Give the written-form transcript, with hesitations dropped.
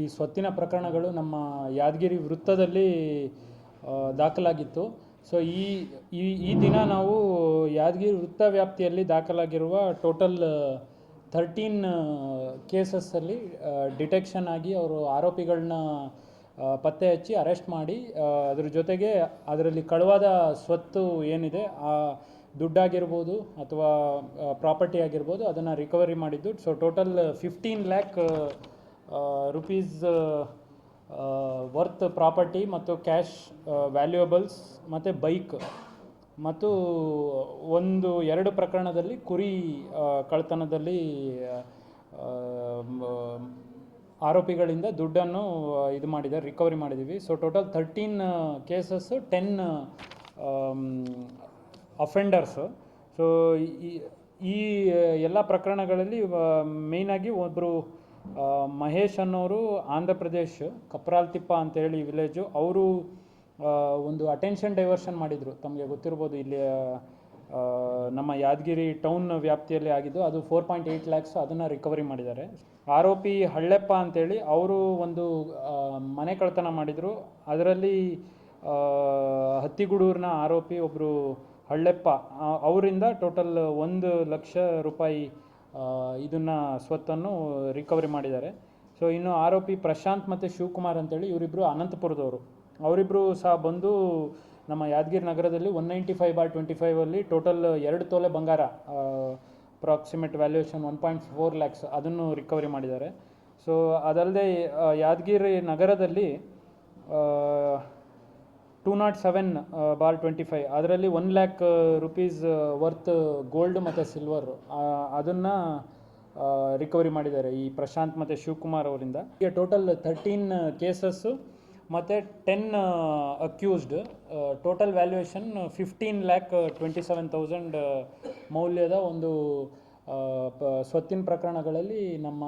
ಈ ಸ್ವತ್ತಿನ ಪ್ರಕರಣಗಳು ನಮ್ಮ ಯಾದಗಿರಿ ವೃತ್ತದಲ್ಲಿ ದಾಖಲಾಗಿತ್ತು. ಸೊ ಈ ಈ ಈ ದಿನ ನಾವು ಯಾದಗಿರಿ ವೃತ್ತ ವ್ಯಾಪ್ತಿಯಲ್ಲಿ ದಾಖಲಾಗಿರುವ ಟೋಟಲ್ 13 ಕೇಸಸ್ಸಲ್ಲಿ ಡಿಟೆಕ್ಷನ್ ಆಗಿ ಅವರು ಆರೋಪಿಗಳನ್ನ ಪತ್ತೆ ಹಚ್ಚಿ ಅರೆಸ್ಟ್ ಮಾಡಿ, ಅದ್ರ ಜೊತೆಗೆ ಅದರಲ್ಲಿ ಕಳುವಾದ ಸ್ವತ್ತು ಏನಿದೆ, ಆ ದುಡ್ಡಾಗಿರ್ಬೋದು ಅಥವಾ ಪ್ರಾಪರ್ಟಿ ಆಗಿರ್ಬೋದು, ಅದನ್ನು ರಿಕವರಿ ಮಾಡಿದ್ದು. So total 15 lac rupees worth property ಮತ್ತು ಕ್ಯಾಶ್ ವ್ಯಾಲ್ಯೂಯಬಲ್ಸ್ ಮತ್ತು ಬೈಕ್ ಮತ್ತು 2 ಪ್ರಕರಣದಲ್ಲಿ ಕುರಿ ಕಳ್ಳತನದಲ್ಲಿ ಆರೋಪಿಗಳಿಂದ ದುಡ್ಡನ್ನು ಇದು ಮಾಡಿದ್ದಾರೆ, ರಿಕವರಿ ಮಾಡಿದ್ದೀವಿ. So total 13 cases, 10 ಅಫೆಂಡರ್ಸು. ಸೊ ಈ ಎಲ್ಲ ಪ್ರಕರಣಗಳಲ್ಲಿ ಮೇಯ್ನಾಗಿ ಒಬ್ಬರು ಮಹೇಶ್ ಅನ್ನೋರು ಆಂಧ್ರ ಪ್ರದೇಶ್ ಕಪ್ರಾಲ್ತಿಪ್ಪ ಅಂತೇಳಿ ವಿಲೇಜು. ಅವರು ಒಂದು ಅಟೆನ್ಷನ್ ಡೈವರ್ಷನ್ ಮಾಡಿದರು. ತಮಗೆ ಗೊತ್ತಿರ್ಬೋದು, ಇಲ್ಲಿ ನಮ್ಮ ಯಾದಗಿರಿ ಟೌನ್ ವ್ಯಾಪ್ತಿಯಲ್ಲಿ ಆಗಿದ್ದು. ಅದು 4.8 ಲ್ಯಾಕ್ಸು, ಅದನ್ನು ರಿಕವರಿ ಮಾಡಿದ್ದಾರೆ. ಆರೋಪಿ ಹಳ್ಳೆಪ್ಪ ಅಂತೇಳಿ ಅವರು ಒಂದು ಮನೆ ಕಳ್ಳತನ ಮಾಡಿದರು. ಅದರಲ್ಲಿ ಹತ್ತಿಗೂಡೂರಿನ ಆರೋಪಿ ಒಬ್ಬರು ಹಳ್ಳೆಪ್ಪ, ಅವರಿಂದ ಟೋಟಲ್ 1 ಲಕ್ಷ ರೂಪಾಯಿ ಇದನ್ನು ಸ್ವತ್ತನ್ನು ರಿಕವರಿ ಮಾಡಿದ್ದಾರೆ. ಸೊ ಇನ್ನು ಆರೋಪಿ ಪ್ರಶಾಂತ್ ಮತ್ತು ಶಿವಕುಮಾರ್ ಅಂತೇಳಿ, ಇವರಿಬ್ಬರು ಅನಂತಪುರದವರು. ಅವರಿಬ್ಬರು ಸಹ ಬಂದು ನಮ್ಮ ಯಾದಗಿರಿ ನಗರದಲ್ಲಿ 195/25 ಟೋಟಲ್ 2 ತೊಲೆ ಬಂಗಾರ, ಅಪ್ರಾಕ್ಸಿಮೇಟ್ ವ್ಯಾಲ್ಯೂಯೇಷನ್ 1.4 ಲ್ಯಾಕ್ಸ್, ಅದನ್ನು ರಿಕವರಿ ಮಾಡಿದ್ದಾರೆ. ಸೊ ಅದಲ್ಲದೆ ಯಾದಗಿರಿ ನಗರದಲ್ಲಿ 207/25 ಅದರಲ್ಲಿ 1 ಲ್ಯಾಕ್ ರುಪೀಸ್ ವರ್ತ್ ಗೋಲ್ಡ್ ಮತ್ತು ಸಿಲ್ವರ್, ಅದನ್ನು ರಿಕವರಿ ಮಾಡಿದ್ದಾರೆ ಈ ಪ್ರಶಾಂತ್ ಮತ್ತು ಶಿವಕುಮಾರ್ ಅವರಿಂದ. ಈಗ ಟೋಟಲ್ 13 ಕೇಸಸ್ಸು ಮತ್ತು 10 ಅಕ್ಯೂಸ್ಡ್, ಟೋಟಲ್ ವ್ಯಾಲ್ಯೂಯೇಷನ್ 15,27,000 ಮೌಲ್ಯದ ಒಂದು ಸ್ವತ್ತಿನ ಪ್ರಕರಣಗಳಲ್ಲಿ ನಮ್ಮ